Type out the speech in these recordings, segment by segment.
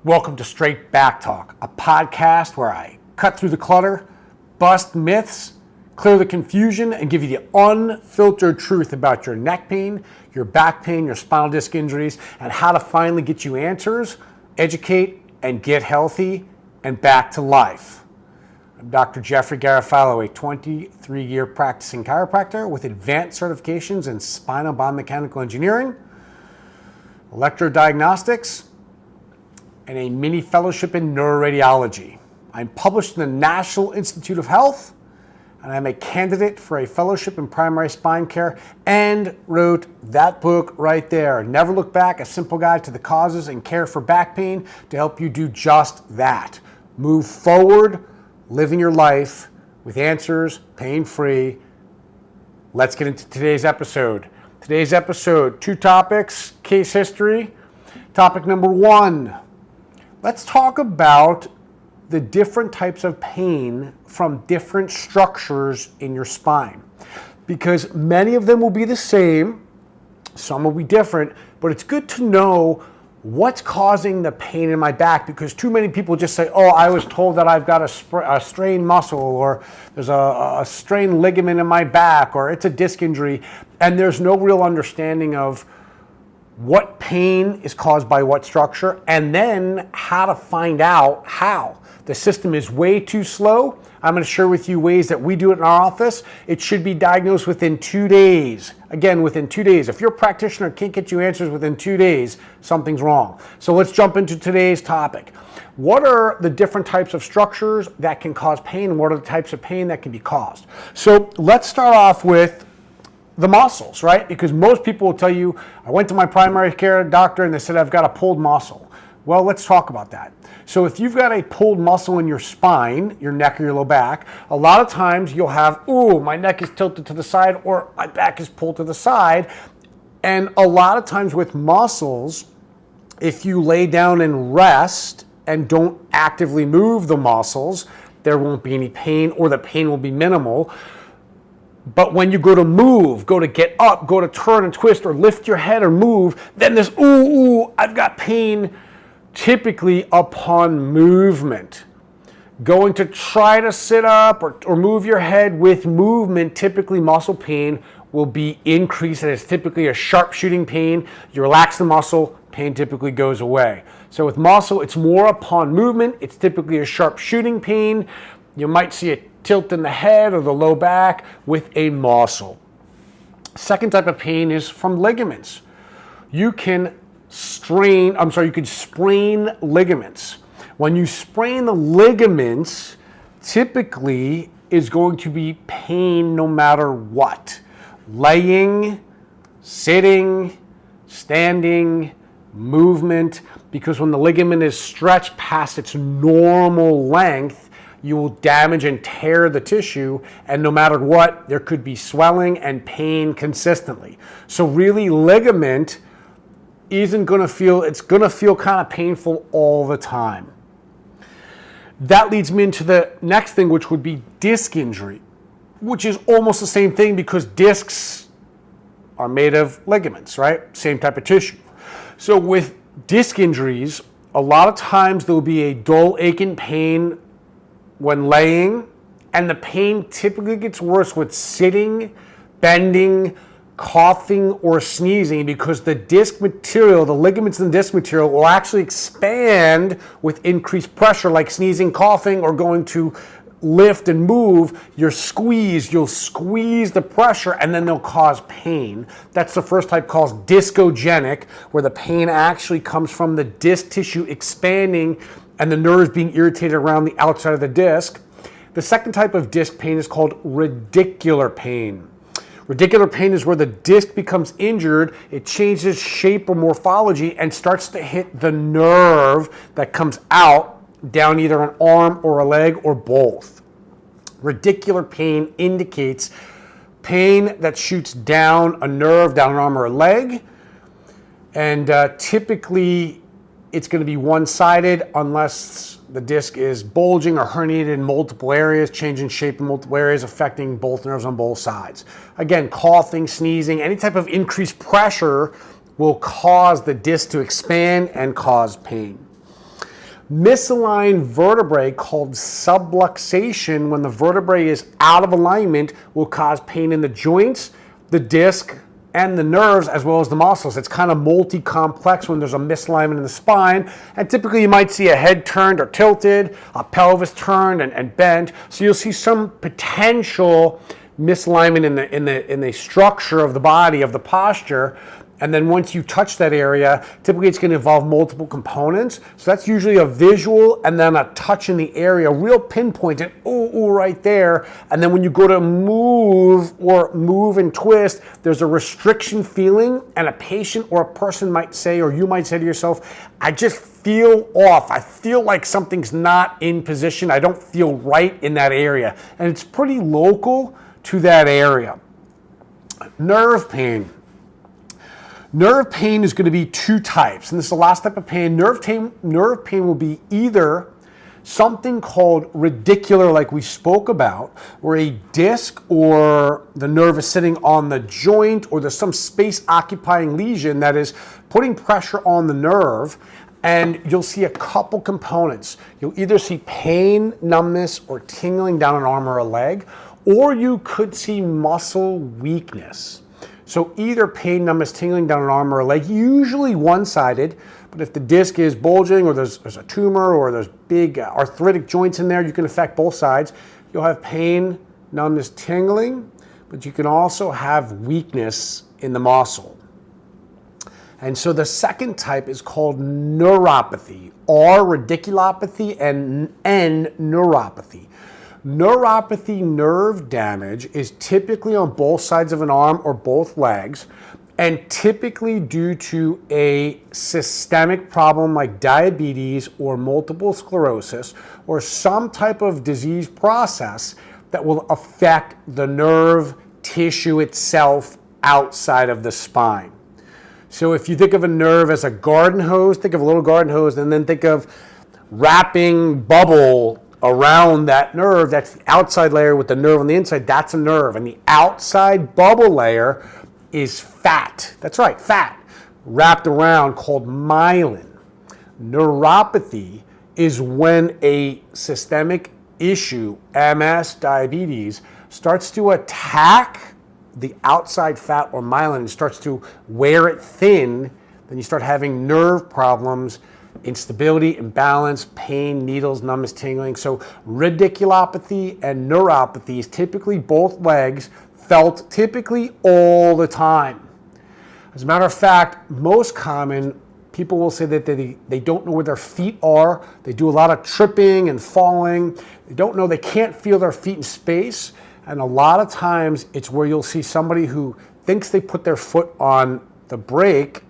Welcome to Straight Back Talk, a podcast where I cut through the clutter, bust myths, clear the confusion, and give you the unfiltered truth about your neck pain, your back pain, your spinal disc injuries, and how to finally get you answers, educate, and get healthy and back to life. I'm Dr. Jeffrey Garofalo, a 23-year practicing chiropractor with advanced certifications in spinal biomechanical engineering, electrodiagnostics, and a mini fellowship in neuroradiology. I'm published in the National Institute of Health, and I'm a candidate for a fellowship in primary spine care, and wrote that book right there, Never Look Back, A Simple Guide to the Causes and Care for Back Pain, to help you do just that. Move forward, living your life with answers, pain-free. Let's get into today's episode. Today's episode, 2 topics, case history. Topic number 1. Let's talk about the different types of pain from different structures in your spine, because many of them will be the same, some will be different, but it's good to know what's causing the pain in my back, because too many people just say, oh, I was told that I've got a strained muscle, or there's a strained ligament in my back, or it's a disc injury, and there's no real understanding of what pain is caused by what structure, and then how to find out how. The system is way too slow. I'm going to share with you ways that we do it in our office. It should be diagnosed within 2 days. Again, within 2 days. If your practitioner can't get you answers within 2 days, something's wrong. So let's jump into today's topic. What are the different types of structures that can cause pain, and what are the types of pain that can be caused? So let's start off with the muscles, right? Because most people will tell you, I went to my primary care doctor and they said I've got a pulled muscle. Well, let's talk about that. So if you've got a pulled muscle in your spine, your neck or your low back, a lot of times you'll have, ooh, my neck is tilted to the side, or my back is pulled to the side. And a lot of times with muscles, if you lay down and rest and don't actively move the muscles, there won't be any pain, or the pain will be minimal. But when you go to move, go to get up, go to turn and twist, or lift your head or move, then this, ooh, I've got pain, typically upon movement. Going to try to sit up or move your head with movement, typically muscle pain will be increased, and it's typically a sharp shooting pain. You relax the muscle, pain typically goes away. So with muscle, it's more upon movement. It's typically a sharp shooting pain. You might see a tilt in the head or the low back with a muscle. Second type of pain is from ligaments. You can sprain ligaments. When you sprain the ligaments, typically is going to be pain no matter what. Laying, sitting, standing, movement, because when the ligament is stretched past its normal length, you will damage and tear the tissue, and no matter what, there could be swelling and pain consistently. So really, ligament isn't going to feel, it's going to feel kind of painful all the time. That leads me into the next thing, which would be disc injury, which is almost the same thing, because discs are made of ligaments, right? Same type of tissue. So with disc injuries, a lot of times there will be a dull aching pain when laying, and the pain typically gets worse with sitting, bending, coughing, or sneezing, because the disc material, the ligaments in the disc material, will actually expand with increased pressure, like sneezing, coughing, or going to lift and move. You'll squeeze the pressure, and then they'll cause pain. That's the first type, called discogenic, where the pain actually comes from the disc tissue expanding and the nerves being irritated around the outside of the disc. The second type of disc pain is called radicular pain. Radicular pain is where the disc becomes injured, it changes shape or morphology, and starts to hit the nerve that comes out down either an arm or a leg, or both. Radicular pain indicates pain that shoots down a nerve, down an arm or a leg, and typically it's going to be one-sided unless the disc is bulging or herniated in multiple areas, changing shape in multiple areas, affecting both nerves on both sides. Again, coughing, sneezing, any type of increased pressure will cause the disc to expand and cause pain. Misaligned vertebrae called subluxation, when the vertebrae is out of alignment, will cause pain in the joints, the disc, and the nerves, as well as the muscles. It's kind of multi-complex when there's a misalignment in the spine. And typically you might see a head turned or tilted, a pelvis turned and bent. So you'll see some potential misalignment in the structure of the body, of the posture. And then once you touch that area, typically it's going to involve multiple components. So that's usually a visual and then a touch in the area, real pinpointed, ooh, right there. And then when you go to move and twist, there's a restriction feeling, and a patient or a person might say, or you might say to yourself, I just feel off. I feel like something's not in position. I don't feel right in that area. And it's pretty local to that area. Nerve pain. Nerve pain is going to be two types, and this is the last type of pain. Nerve pain will be either something called radicular, like we spoke about, where a disc or the nerve is sitting on the joint, or there's some space-occupying lesion that is putting pressure on the nerve, and you'll see a couple components. You'll either see pain, numbness, or tingling down an arm or a leg, or you could see muscle weakness. So either pain, numbness, tingling down an arm or a leg, usually one-sided, but if the disc is bulging or there's a tumor or there's big arthritic joints in there, you can affect both sides. You'll have pain, numbness, tingling, but you can also have weakness in the muscle. And so the second type is called neuropathy, R, radiculopathy, and N, neuropathy. Neuropathy, nerve damage, is typically on both sides of an arm or both legs, and typically due to a systemic problem like diabetes or multiple sclerosis or some type of disease process that will affect the nerve tissue itself outside of the spine. So if you think of a nerve as a garden hose, think of a little garden hose, and then think of wrapping bubble around that nerve. That's the outside layer with the nerve on the inside. That's a nerve. And the outside bubble layer is fat. That's right, fat wrapped around, called myelin. Neuropathy is when a systemic issue, MS, diabetes, starts to attack the outside fat or myelin and starts to wear it thin. Then you start having nerve problems, instability, imbalance, pain, needles, numbness, tingling. So radiculopathy and neuropathy is typically both legs, felt typically all the time. As a matter of fact, most common, people will say that they don't know where their feet are. They do a lot of tripping and falling. They don't know, they can't feel their feet in space. And a lot of times it's where you'll see somebody who thinks they put their foot on the brake,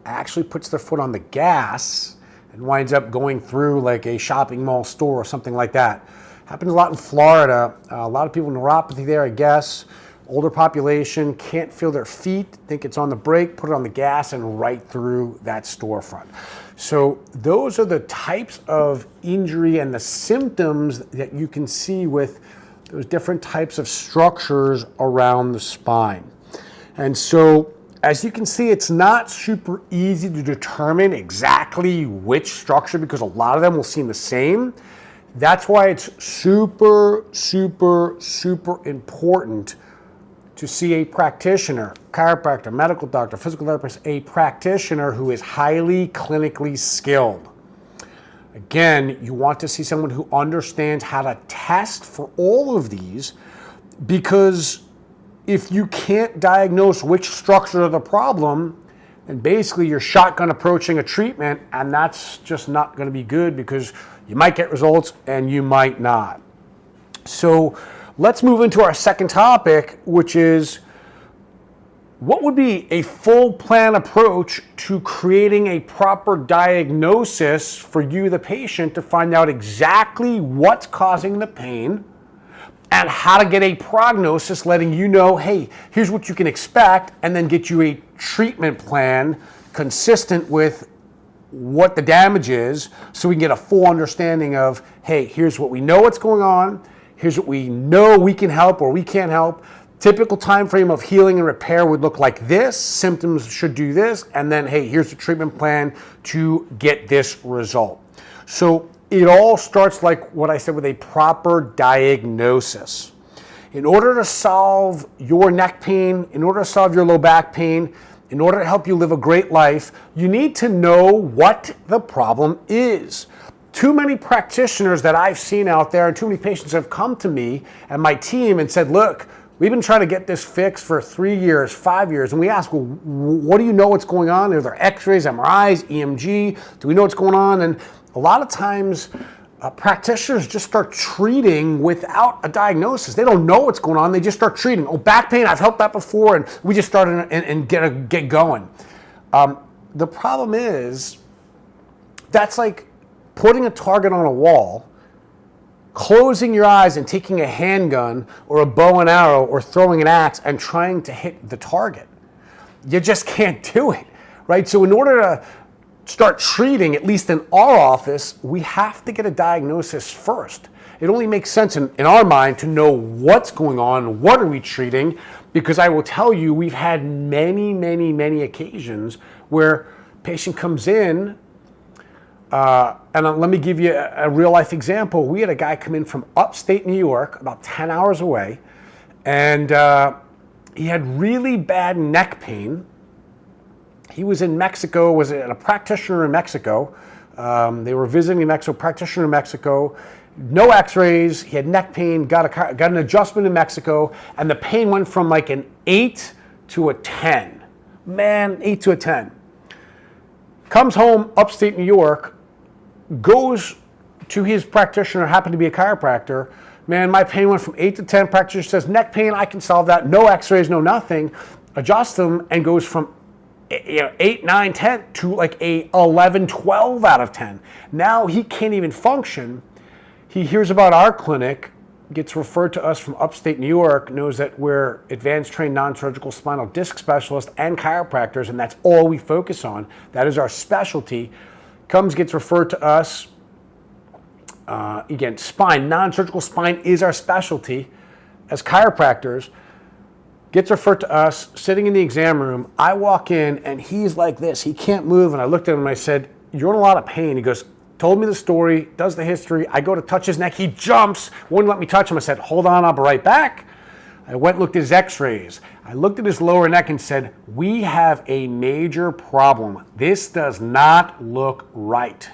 actually puts their foot on the gas and winds up going through like a shopping mall store or something like that. Happens a lot in Florida. A lot of people with neuropathy there, I guess. Older population, can't feel their feet, think it's on the brake, put it on the gas, and right through that storefront. So those are the types of injury and the symptoms that you can see with those different types of structures around the spine. And so as you can see, it's not super easy to determine exactly which structure because a lot of them will seem the same. That's why it's super, super, super important to see a practitioner, chiropractor, medical doctor, physical therapist, a practitioner who is highly clinically skilled. Again, you want to see someone who understands how to test for all of these, because if you can't diagnose which structure of the problem, then basically you're shotgun approaching a treatment, and that's just not going to be good because you might get results and you might not. So let's move into our second topic, which is what would be a full plan approach to creating a proper diagnosis for you, the patient, to find out exactly what's causing the pain and how to get a prognosis letting you know, hey, here's what you can expect, and then get you a treatment plan consistent with what the damage is, so we can get a full understanding of, hey, here's what we know what's going on, here's what we know we can help or we can't help. Typical time frame of healing and repair would look like this, symptoms should do this, and then, hey, here's the treatment plan to get this result. So it all starts like what I said with a proper diagnosis. In order to solve your neck pain, in order to solve your low back pain, in order to help you live a great life, you need to know what the problem is. Too many practitioners that I've seen out there and too many patients have come to me and my team and said, look, we've been trying to get this fixed for 3 years, 5 years. And we ask, well, what do you know what's going on? Are there x-rays, MRIs, EMG? Do we know what's going on? And a lot of times, practitioners just start treating without a diagnosis. They don't know what's going on. They just start treating. Oh, back pain, I've helped that before. And we just start and get going. The problem is, that's like putting a target on a wall, closing your eyes and taking a handgun or a bow and arrow or throwing an axe and trying to hit the target. You just can't do it, right? So in order to start treating, at least in our office, we have to get a diagnosis first. It only makes sense in our mind to know what's going on, what are we treating, because I will tell you, we've had many occasions where a patient comes in, and let me give you a real life example. We had a guy come in from upstate New York, about 10 hours away, and he had really bad neck pain. He was in Mexico, was a practitioner in Mexico. They were visiting Mexico, practitioner in Mexico. No x-rays, he had neck pain, got an adjustment in Mexico, and the pain went from like an 8 to a 10. Man, 8 to a 10. Comes home, upstate New York, goes to his practitioner, happened to be a chiropractor. Man, my pain went from 8 to 10. Practitioner says, neck pain, I can solve that. No x-rays, no nothing. Adjust them and goes from 8, 9, 10 to like a 11, 12 out of 10. Now he can't even function. He hears about our clinic, gets referred to us from upstate New York, knows that we're advanced trained non-surgical spinal disc specialists and chiropractors, and that's all we focus on. That is our specialty. Comes, gets referred to us. Again, spine, non-surgical spine is our specialty as chiropractors. Gets referred to us, sitting in the exam room. I walk in and he's like this. He can't move. And I looked at him and I said, you're in a lot of pain. He goes, told me the story, does the history. I go to touch his neck. He jumps, wouldn't let me touch him. I said, hold on, I'll be right back. I went and looked at his x-rays. I looked at his lower neck and said, we have a major problem. This does not look right.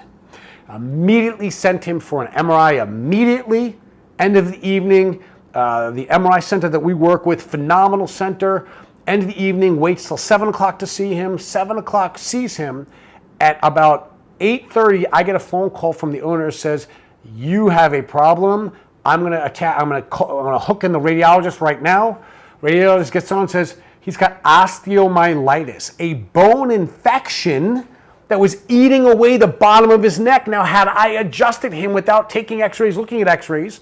Immediately sent him for an MRI immediately. End of the evening, the MRI center that we work with, phenomenal center. End of the evening, waits till 7 o'clock to see him. 7 o'clock sees him. At about 8:30, I get a phone call from the owner that says, you have a problem. I'm gonna hook in the radiologist right now. Radiologist gets on and says, he's got osteomyelitis, a bone infection that was eating away the bottom of his neck. Now, had I adjusted him without taking x-rays, looking at x-rays,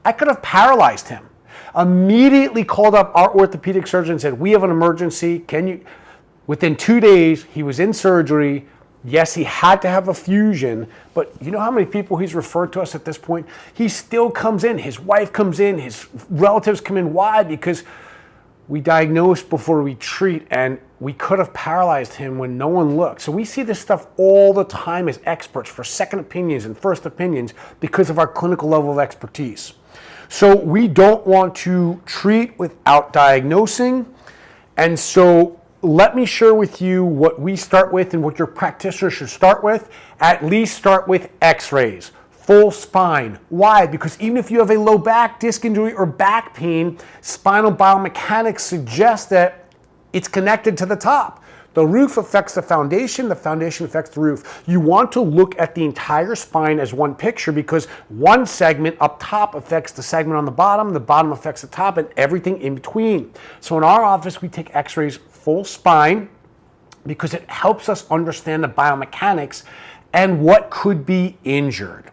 I could have paralyzed him. Immediately called up our orthopedic surgeon and said, we have an emergency. Can you? Within 2 days, he was in surgery. Yes, he had to have a fusion, but you know how many people he's referred to us at this point? He still comes in. His wife comes in. His relatives come in. Why? Because we diagnose before we treat, and we could have paralyzed him when no one looked. So we see this stuff all the time as experts for second opinions and first opinions because of our clinical level of expertise. So we don't want to treat without diagnosing, and so let me share with you what we start with and what your practitioner should start with. At least start with x-rays, full spine. Why? Because even if you have a low back, disc injury, or back pain, spinal biomechanics suggests that it's connected to the top. The roof affects the foundation affects the roof. You want to look at the entire spine as one picture because one segment up top affects the segment on the bottom affects the top, and everything in between. So in our office, we take x-rays full spine because it helps us understand the biomechanics and what could be injured.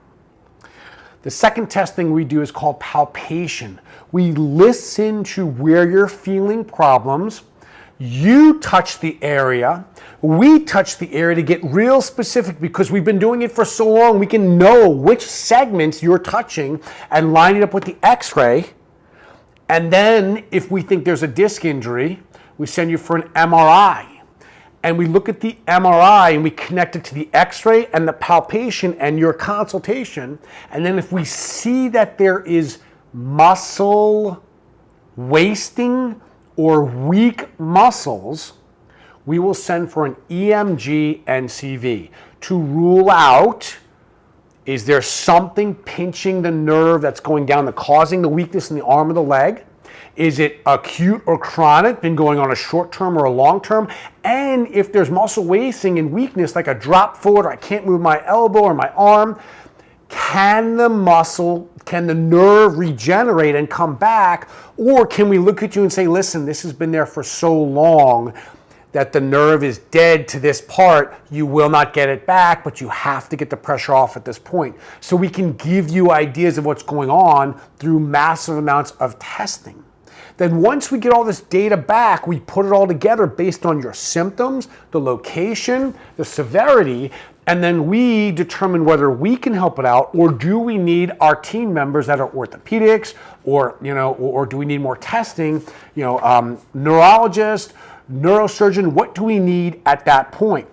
The second testing we do is called palpation. We listen to where you're feeling problems. You touch the area. We touch the area to get real specific because we've been doing it for so long. We can know which segments you're touching and line it up with the x-ray. And then if we think there's a disc injury, we send you for an MRI. and we look at the MRI and we connect it to the x-ray and the palpation and your consultation, and then if we see that there is muscle wasting or weak muscles, we will send for an EMG NCV to rule out, is there something pinching the nerve that's going down and causing the weakness in the arm or the leg? Is it acute or chronic, been going on a short term or a long term? And if there's muscle wasting and weakness, like a drop forward, or I can't move my elbow or my arm, can the nerve regenerate and come back? Or can we look at you and say, listen, this has been there for so long that the nerve is dead to this part, you will not get it back, but you have to get the pressure off at this point. So we can give you ideas of what's going on through massive amounts of testing. Then once we get all this data back, we put it all together based on your symptoms, the location, the severity, and then we determine whether we can help it out, or do we need our team members that are orthopedics, or do we need more testing, neurologist, neurosurgeon, what do we need at that point?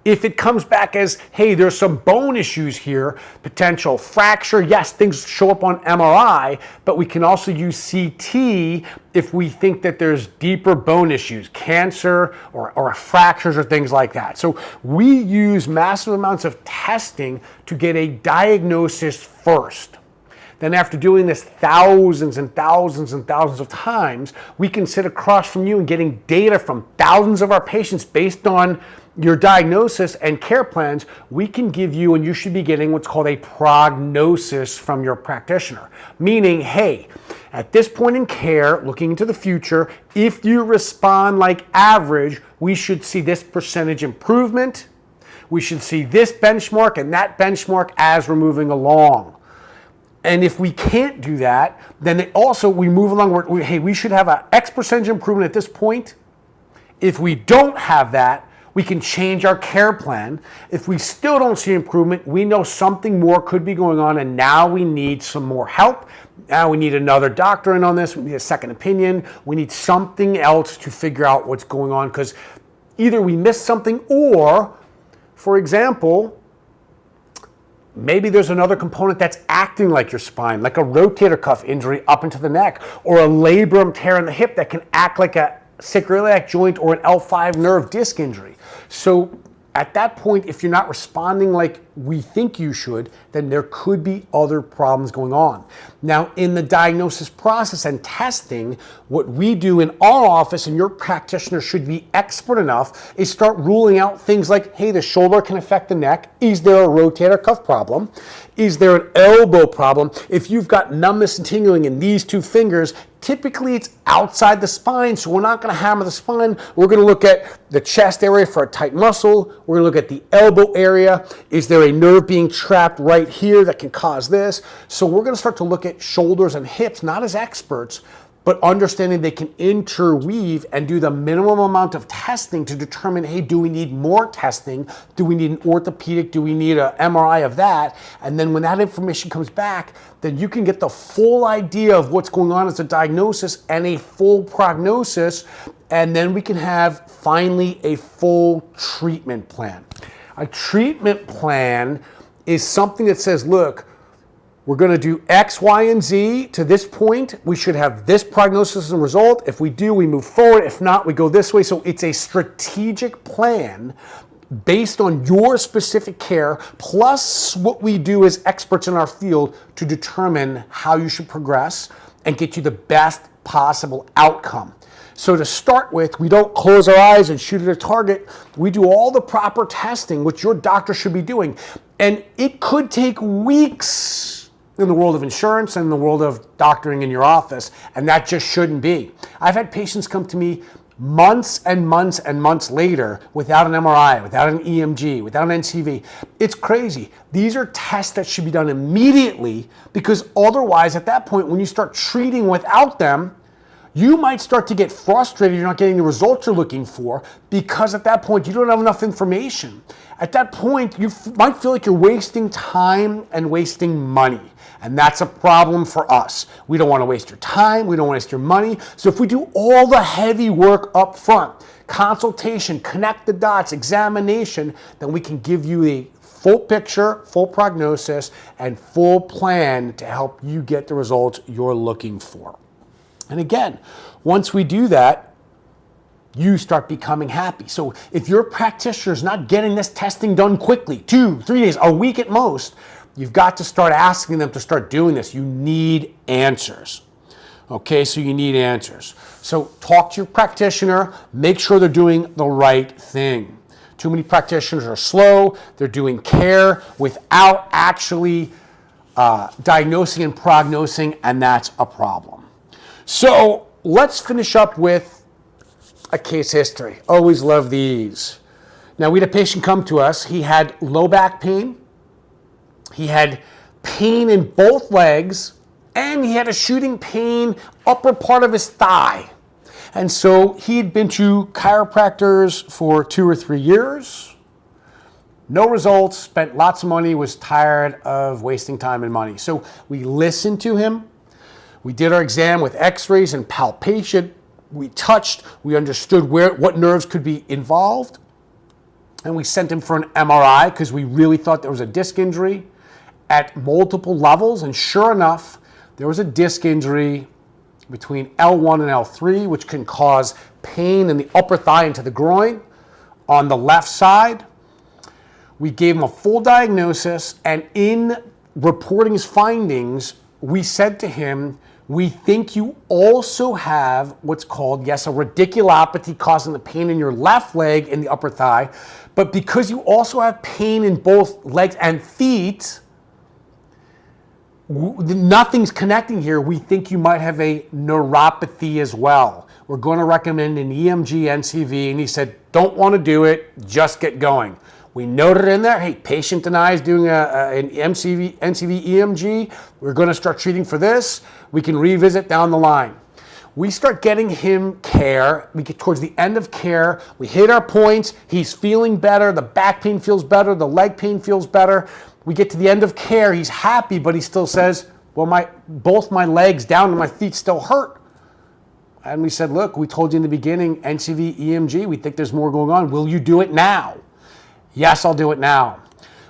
If it comes back as, hey, there's some bone issues here, potential fracture, yes, things show up on MRI, but we can also use CT if we think that there's deeper bone issues, cancer or fractures or things like that. So we use massive amounts of testing to get a diagnosis first. Then after doing this thousands and thousands and thousands of times, we can sit across from you and getting data from thousands of our patients based on your diagnosis and care plans. We can give you, and you should be getting, what's called a prognosis from your practitioner. Meaning, hey, at this point in care, looking into the future, if you respond like average, we should see this percentage improvement. We should see this benchmark and that benchmark as we're moving along. And if we can't do that, then we move along, we should have an X percentage improvement at this point. If we don't have that, we can change our care plan. If we still don't see improvement, we know something more could be going on, and now we need some more help. Now we need another doctor in on this. We need a second opinion. We need something else to figure out what's going on, because either we missed something, or, for example, maybe there's another component that's acting like your spine, like a rotator cuff injury up into the neck, or a labrum tear in the hip that can act like a sacroiliac joint or an L5 nerve disc injury. So at that point, if you're not responding like we think you should, then there could be other problems going on. Now, in the diagnosis process and testing, what we do in our office, and your practitioner should be expert enough, is start ruling out things like, hey, the shoulder can affect the neck. Is there a rotator cuff problem? Is there an elbow problem? If you've got numbness and tingling in these two fingers, typically it's outside the spine, so we're not going to hammer the spine. We're going to look at the chest area for a tight muscle. We're going to look at the elbow area. Is there a nerve being trapped right here that can cause this? So we're going to start to look at shoulders and hips, not as experts, but understanding they can interweave and do the minimum amount of testing to determine, hey, do we need more testing? Do we need an orthopedic? Do we need an MRI of that? And then when that information comes back, then you can get the full idea of what's going on as a diagnosis and a full prognosis, and then we can have finally a full treatment plan. A treatment plan is something that says, look, we're going to do X, Y, and Z to this point. We should have this prognosis and result. If we do, we move forward. If not, we go this way. So it's a strategic plan based on your specific care, plus what we do as experts in our field to determine how you should progress and get you the best possible outcome. So to start with, we don't close our eyes and shoot at a target. We do all the proper testing, which your doctor should be doing. And it could take weeks in the world of insurance and in the world of doctoring in your office, and that just shouldn't be. I've had patients come to me months and months and months later without an MRI, without an EMG, without an NCV. It's crazy. These are tests that should be done immediately, because otherwise at that point, when you start treating without them, You might start to get frustrated you're not getting the results you're looking for because at that point you don't have enough information. At that point, you might feel like you're wasting time and wasting money. And that's a problem for us. We don't want to waste your time. We don't want to waste your money. So if we do all the heavy work up front, consultation, connect the dots, examination, then we can give you a full picture, full prognosis, and full plan to help you get the results you're looking for. And again, once we do that, you start becoming happy. So if your practitioner is not getting this testing done quickly, 2, 3 days, a week at most, you've got to start asking them to start doing this. You need answers. Okay, so you need answers. So talk to your practitioner, make sure they're doing the right thing. Too many practitioners are slow, they're doing care without actually diagnosing and prognosing, and that's a problem. So let's finish up with a case history. Always love these. Now we had a patient come to us. He had low back pain. He had pain in both legs, and he had a shooting pain upper part of his thigh. And so he'd been to chiropractors for 2 or 3 years. No results, spent lots of money, was tired of wasting time and money. So we listened to him. We did our exam with x-rays and palpation. We touched, we understood what nerves could be involved. And we sent him for an MRI because we really thought there was a disc injury at multiple levels. And sure enough, there was a disc injury between L1 and L3, which can cause pain in the upper thigh into the groin on the left side. We gave him a full diagnosis, and in reporting his findings, we said to him, we think you also have what's called, yes, a radiculopathy causing the pain in your left leg in the upper thigh, but because you also have pain in both legs and feet, nothing's connecting here. We think you might have a neuropathy as well. We're going to recommend an EMG NCV. And he said, don't want to do it. Just get going. We noted in there, hey, patient denies doing an NCV EMG. We're going to start treating for this. We can revisit down the line. We start getting him care. We get towards the end of care. We hit our points. He's feeling better. The back pain feels better. The leg pain feels better. We get to the end of care, he's happy, but he still says, well, both my legs down and my feet still hurt. And we said, look, we told you in the beginning, NCV, EMG, we think there's more going on. Will you do it now? Yes, I'll do it now.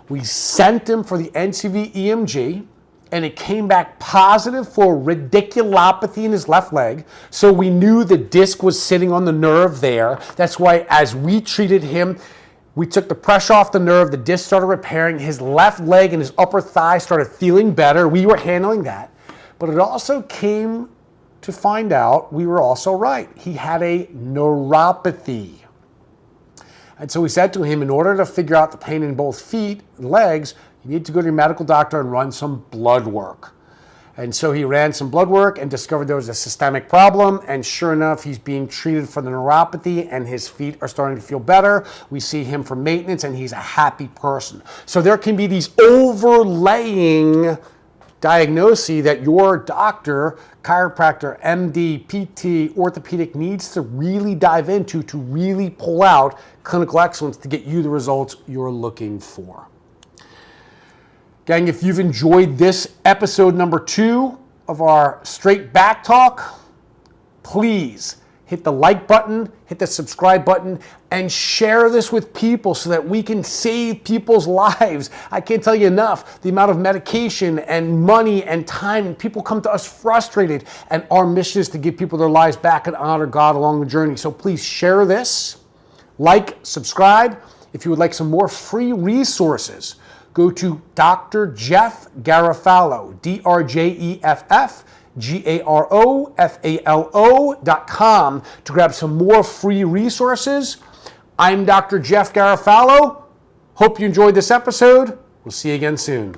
We sent him for the NCV, EMG, and it came back positive for radiculopathy in his left leg. So we knew the disc was sitting on the nerve there. That's why as we treated him, we took the pressure off the nerve, the disc started repairing, his left leg and his upper thigh started feeling better. We were handling that. But it also came to find out we were also right. He had a neuropathy. And so we said to him, in order to figure out the pain in both feet and legs, you need to go to your medical doctor and run some blood work. And so he ran some blood work and discovered there was a systemic problem. And sure enough, he's being treated for the neuropathy and his feet are starting to feel better. We see him for maintenance and he's a happy person. So there can be these overlaying diagnoses that your doctor, chiropractor, MD, PT, orthopedic needs to really dive into to really pull out clinical excellence to get you the results you're looking for. Gang, if you've enjoyed this episode number 2 of our Straight Back Talk, please hit the like button, hit the subscribe button, and share this with people so that we can save people's lives. I can't tell you enough the amount of medication and money and time, and people come to us frustrated, and our mission is to give people their lives back and honor God along the journey. So please share this, like, subscribe. If you would like some more free resources, go to Dr. Jeff Garofalo, DrJeffGarofalo.com to grab some more free resources. I'm Dr. Jeff Garofalo. Hope you enjoyed this episode. We'll see you again soon.